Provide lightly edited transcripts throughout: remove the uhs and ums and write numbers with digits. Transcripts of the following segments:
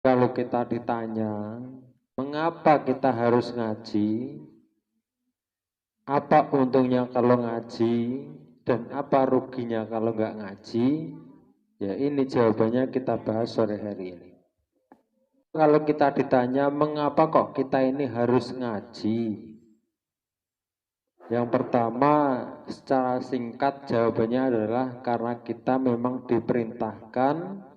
Kalau kita ditanya, mengapa kita harus ngaji? Apa untungnya kalau ngaji? Dan apa ruginya kalau nggak ngaji? Ya ini jawabannya kita bahas sore hari ini. Kalau kita ditanya, mengapa kok kita ini harus ngaji? Yang pertama, secara singkat jawabannya adalah karena kita memang diperintahkan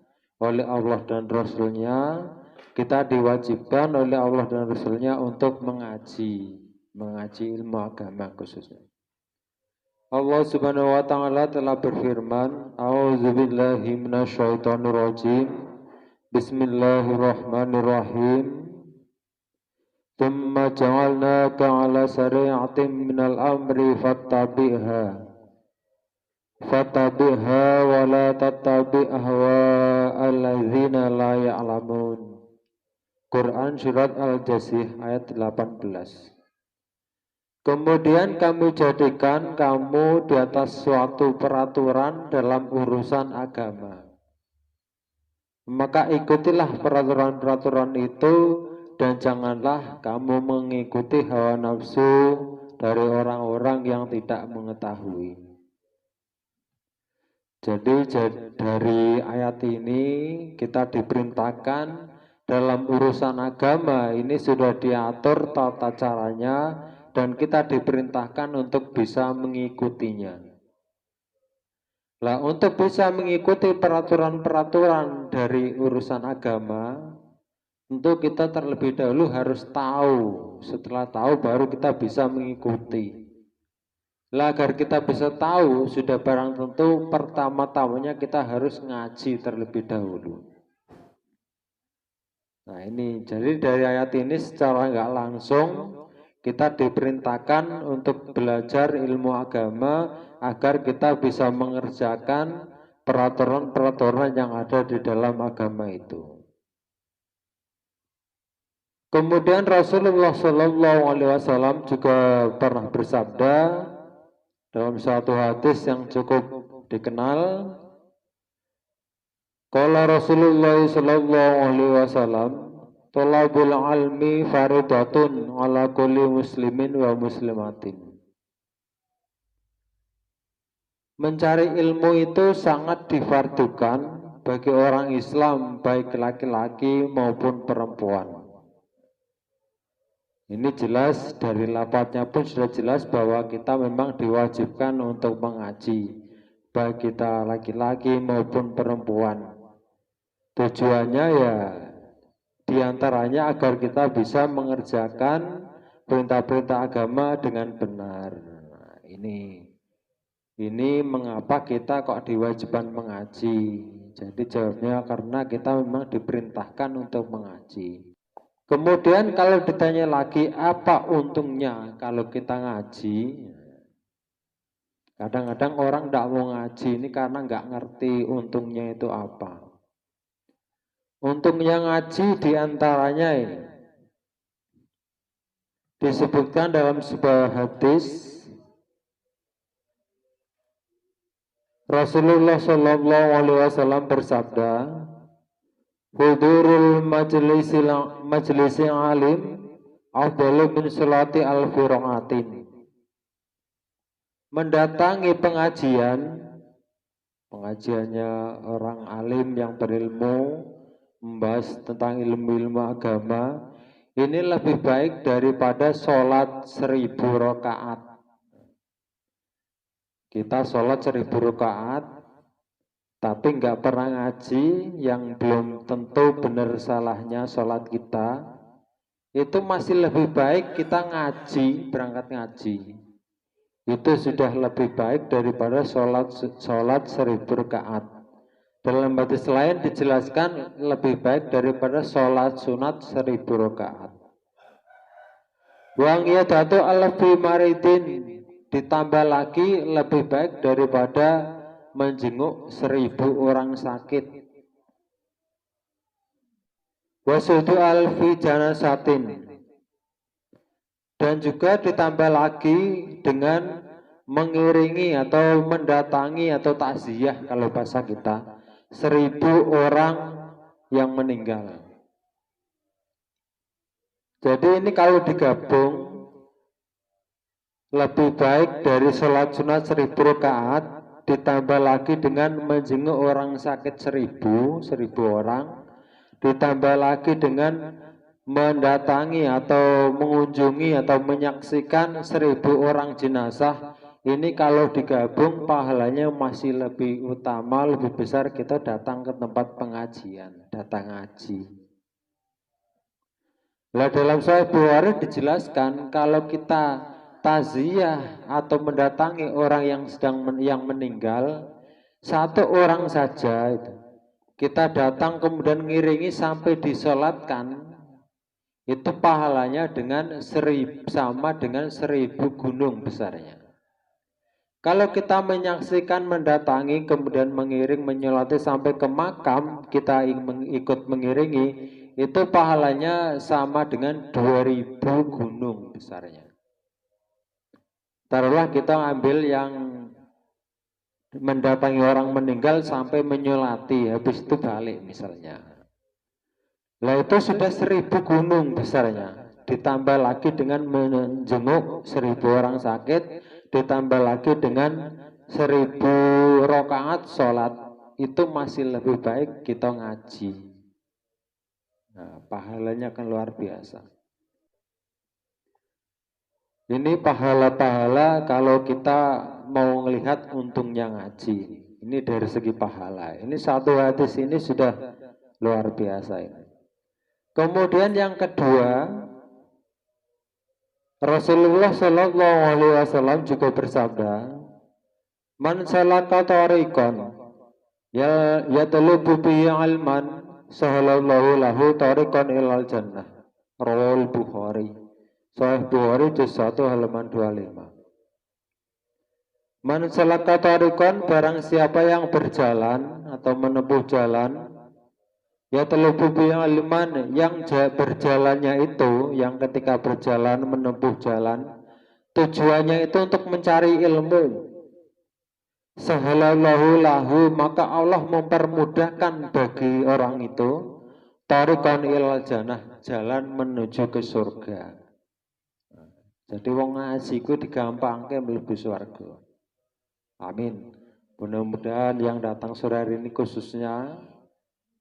oleh Allah dan Rasul-Nya, kita diwajibkan oleh Allah dan Rasul-Nya untuk mengaji ilmu agama khususnya. Allah Subhanahu wa taala telah berfirman, A'udzubillahi minasyaitonirrajim. Bismillahirrahmanirrahim. Tsumma ja'alnaka 'ala syari'atin minal amri fattabi'ha wa la tattabi' ahwa'al ladzina la ya'lamun. Quran surat Al-Jasih ayat 18. Kemudian kami jadikan kamu di atas suatu peraturan dalam urusan agama. Maka ikutilah peraturan-peraturan itu dan janganlah kamu mengikuti hawa nafsu dari orang-orang yang tidak mengetahui. Jadi dari ayat ini kita diperintahkan dalam urusan agama ini sudah diatur tata caranya dan kita diperintahkan untuk bisa mengikutinya. Nah, untuk bisa mengikuti peraturan-peraturan dari urusan agama, tentu kita terlebih dahulu harus tahu. Setelah tahu baru kita bisa mengikuti. Lah agar kita bisa tahu, sudah barang tentu pertama-tamanya kita harus ngaji terlebih dahulu. Nah ini, jadi dari ayat ini secara nggak langsung kita diperintahkan untuk belajar ilmu agama agar kita bisa mengerjakan peraturan-peraturan yang ada di dalam agama itu. Kemudian Rasulullah SAW juga pernah bersabda dalam satu hadis yang cukup dikenal. Qala Rasulullah SAW, thalabul ilmi faridatun ala kulli muslimin wa muslimatin. Mencari ilmu itu sangat difardukan bagi orang Islam, baik laki-laki maupun perempuan. Ini jelas dari lafadznya pun sudah jelas bahwa kita memang diwajibkan untuk mengaji, baik kita laki-laki maupun perempuan. Tujuannya ya diantaranya agar kita bisa mengerjakan perintah-perintah agama dengan benar. Nah, ini mengapa kita kok diwajibkan mengaji? Jadi jawabnya karena kita memang diperintahkan untuk mengaji. Kemudian kalau ditanya lagi apa untungnya kalau kita ngaji? Kadang-kadang orang tidak mau ngaji ini karena nggak ngerti untungnya itu apa. Untungnya ngaji diantaranya ini disebutkan dalam sebuah hadis Rasulullah SAW bersabda, hudurul majlisi alim afdalu min salati alfi rakaatin. Mendatangi pengajiannya orang alim yang berilmu, membahas tentang ilmu-ilmu agama, ini lebih baik daripada sholat 1000 rakaat. Kita sholat 1000 rakaat, tapi nggak pernah ngaji, yang belum tentu benar salahnya sholat kita, itu masih lebih baik kita ngaji, berangkat ngaji. Itu sudah lebih baik daripada sholat 1000 rakaat. Dalam hadis lain dijelaskan lebih baik daripada sholat sunat 1000 rakaat. Wang yadatu alfi maridin, ditambah lagi lebih baik daripada menjenguk 1000 orang sakit. Wasudu alfi janasatin, dan juga ditambah lagi dengan mengiringi atau mendatangi atau takziah kalau bahasa kita 1000 orang yang meninggal. Jadi ini kalau digabung lebih baik dari sholat sunat 1000 rakaat ditambah lagi dengan menjenguk orang sakit 1000 orang, ditambah lagi dengan mendatangi atau mengunjungi atau menyaksikan 1000 orang jenazah. Ini kalau digabung pahalanya masih lebih utama, lebih besar kita datang ke tempat pengajian, datang ngaji. Nah, dalam Sahih Bukhari dijelaskan kalau kita taziah atau mendatangi orang yang yang meninggal, satu orang saja itu kita datang kemudian ngiringi sampai disolatkan, itu pahalanya dengan sama dengan 1000 gunung besarnya. Kalau kita menyaksikan, mendatangi, kemudian mengiring, menyolati sampai ke makam, kita ikut mengiringi, itu pahalanya sama dengan 2000 gunung besarnya. Taruhlah kita ambil yang mendatangi orang meninggal sampai menyolati, habis itu balik misalnya. Lah itu sudah 1000 gunung besarnya. Ditambah lagi dengan menjenguk 1000 orang sakit, ditambah lagi dengan 1000 rakaat sholat, itu masih lebih baik kita ngaji. Nah, pahalanya kan luar biasa. Ini pahala-pahala kalau kita mau melihat untungnya ngaji. Ini dari segi pahala. Ini satu hadis ini sudah luar biasa ini. Kemudian yang kedua, Rasulullah Shallallahu Alaihi Wasallam juga bersabda, "Man salaka tariqan yatlubu bihi ilman, sahalallahu lahu tariqan ilal jannah." Rawal Bukhari. Sahih Bukhari juz 1 halaman 25. Man salaka tariqan, barang siapa yang berjalan atau menempuh jalan, ya telububi ilman, yang berjalannya itu, yang ketika berjalan menempuh jalan, tujuannya itu untuk mencari ilmu. Sahalallahu lahu, maka Allah mempermudahkan bagi orang itu tariqan ilal jannah, jalan menuju ke surga. Jadi wong ngaji ku digampangke mlebu surga. Amin. Mudah-mudahan yang datang sore hari ini khususnya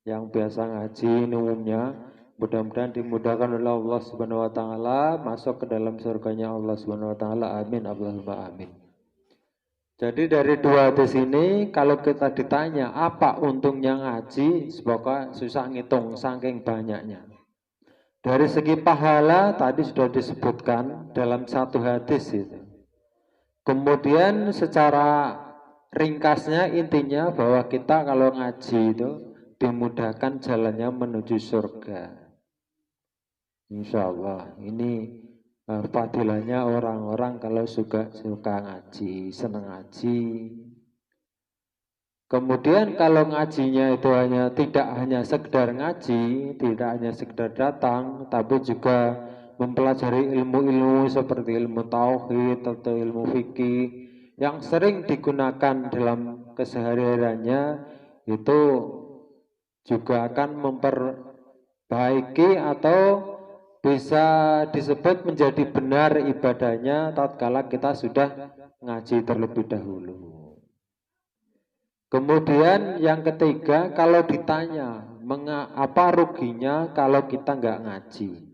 yang biasa ngaji ini umumnya, mudah-mudahan dimudahkan oleh Allah Subhanahu wa taala masuk ke dalam surganya Allah Subhanahu wa taala. Amin, Allahumma amin. Jadi dari dua hadis ini kalau kita ditanya apa untungnya ngaji, semoga susah ngitung saking banyaknya. Dari segi pahala tadi sudah disebutkan dalam satu hadis itu. Kemudian secara ringkasnya intinya bahwa kita kalau ngaji itu dimudahkan jalannya menuju surga. Insya Allah ini fadilahnya orang-orang kalau suka ngaji, senang ngaji. Kemudian kalau ngajinya itu tidak hanya sekedar ngaji, tidak hanya sekedar datang, tapi juga mempelajari ilmu-ilmu seperti ilmu tauhid atau ilmu fikih yang sering digunakan dalam kesehariannya, itu juga akan memperbaiki atau bisa disebut menjadi benar ibadahnya tatkala kita sudah ngaji terlebih dahulu. Kemudian yang ketiga, kalau ditanya apa ruginya kalau kita nggak ngaji.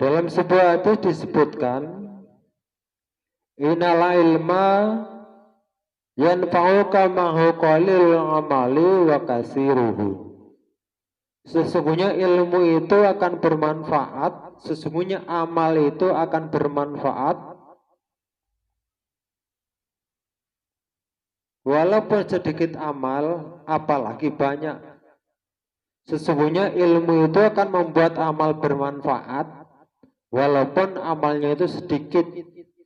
Dalam sebuah hadis disebutkan, innal ilma yanfa'uka mahu qalil amali wa kasiruhu. Sesungguhnya ilmu itu akan bermanfaat, sesungguhnya amal itu akan bermanfaat walaupun sedikit amal, apalagi banyak. Sesungguhnya ilmu itu akan membuat amal bermanfaat, walaupun amalnya itu sedikit,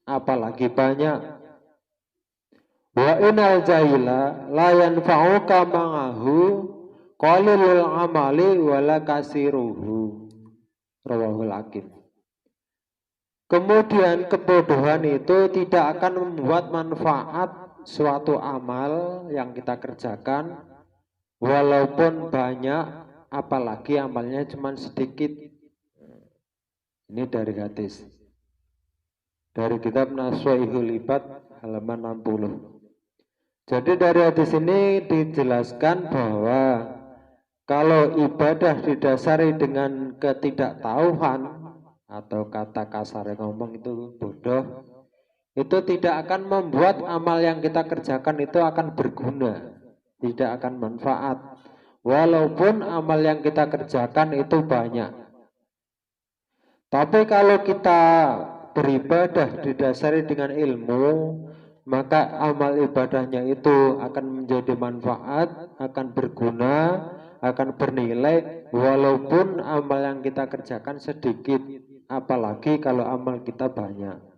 apalagi banyak. Wa inal jahila la yanfa'uka ma'ahu qalilul amali wala kasiruhu. Rawahul Hakim. Kemudian kebodohan itu tidak akan membuat manfaat suatu amal yang kita kerjakan walaupun banyak, apalagi amalnya cuma sedikit. Ini dari hadis. Dari kitab Naswaihul Ibad halaman 60. Jadi dari hadis ini dijelaskan bahwa kalau ibadah didasari dengan ketidaktahuan atau kata kasar ngomong itu bodoh, itu tidak akan membuat amal yang kita kerjakan itu akan berguna, tidak akan manfaat. Walaupun amal yang kita kerjakan itu banyak. Tapi kalau kita beribadah didasari dengan ilmu, maka amal ibadahnya itu akan menjadi manfaat, akan berguna, akan bernilai, walaupun amal yang kita kerjakan sedikit, apalagi kalau amal kita banyak.